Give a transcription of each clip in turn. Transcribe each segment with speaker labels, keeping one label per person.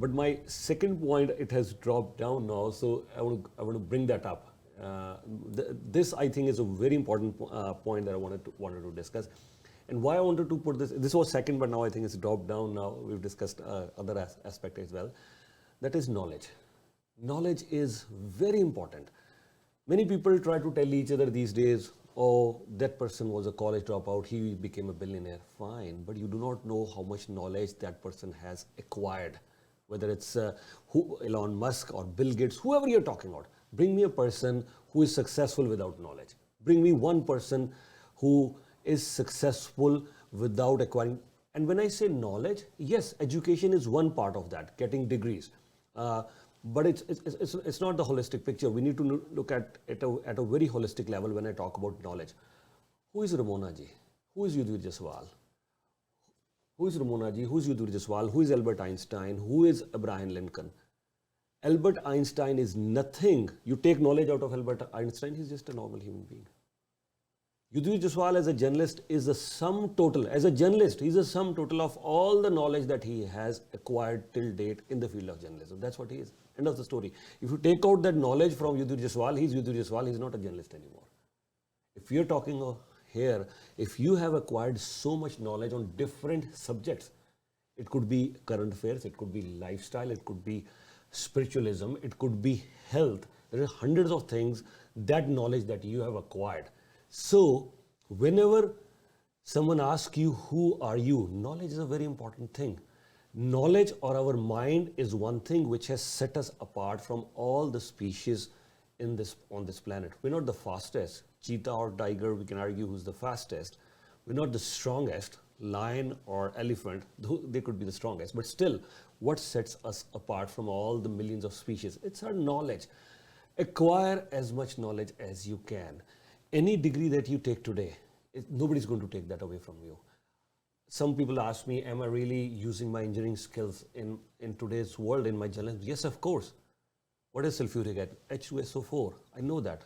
Speaker 1: But my second point, it has dropped down now, so I want to bring that up. This I think is a very important point that I wanted to discuss. And why I wanted to put this was second, but now I think it's dropped down now. We've discussed other aspect as well. That is knowledge. Knowledge is very important. Many people try to tell each other these days, oh, that person was a college dropout, he became a billionaire. Fine, but you do not know how much knowledge that person has acquired. Whether it's Elon Musk or Bill Gates, whoever you're talking about. Bring me a person who is successful without knowledge. Bring me one person who is successful without acquiring. And when I say knowledge, yes, education is one part of that, getting degrees. But it's not the holistic picture. We need to look at it at a very holistic level when I talk about knowledge. Who is Ramona ji? Who is Yudhvir Jaiswal? Who is Ramona ji? Who is Yudhvir Jaiswal? Who is Albert Einstein? Who is Abraham Lincoln? Albert Einstein is nothing. You take knowledge out of Albert Einstein, he's just a normal human being. Yudhvir Jaiswal as a journalist is a sum total. As a journalist, he's a sum total of all the knowledge that he has acquired till date in the field of journalism. That's what he is. End of the story. If you take out that knowledge from Yudhvir Jaiswal, he's Yudhvir Jaiswal, he's not a journalist anymore. If you're talking here, if you have acquired so much knowledge on different subjects, it could be current affairs, it could be lifestyle, it could be spiritualism, it could be health. There are hundreds of things, that knowledge that you have acquired. So whenever someone asks you, who are you? Knowledge is a very important thing. Knowledge or our mind is one thing which has set us apart from all the species on this planet. We're not the fastest. Cheetah or tiger, we can argue who's the fastest. We're not the strongest. Lion or elephant, they could be the strongest. But still, what sets us apart from all the millions of species? It's our knowledge. Acquire as much knowledge as you can. Any degree that you take today, nobody's going to take that away from you. Some people ask me, am I really using my engineering skills in today's world, in my journalism? Yes, of course. What is sulfuric acid? H2SO4. I know that.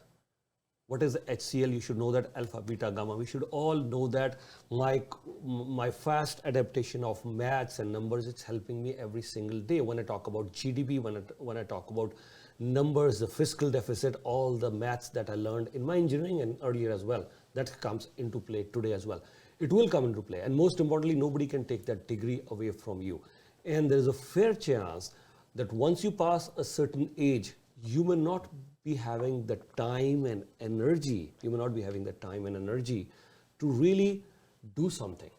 Speaker 1: What is the HCl? You should know that. Alpha, beta, gamma. We should all know that. My fast adaptation of maths and numbers, it's helping me every single day. When I talk about GDP, when I talk about numbers, the fiscal deficit, all the maths that I learned in my engineering and earlier as well, that comes into play today as well. It will come into play. And most importantly, nobody can take that degree away from you. And there's a fair chance that once you pass a certain age, you may not be having the time and energy. You may not be having the time and energy to really do something.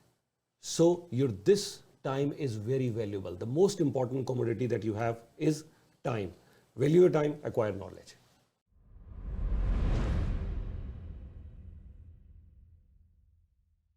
Speaker 1: So this time is very valuable. The most important commodity that you have is time. Value your time, acquire knowledge.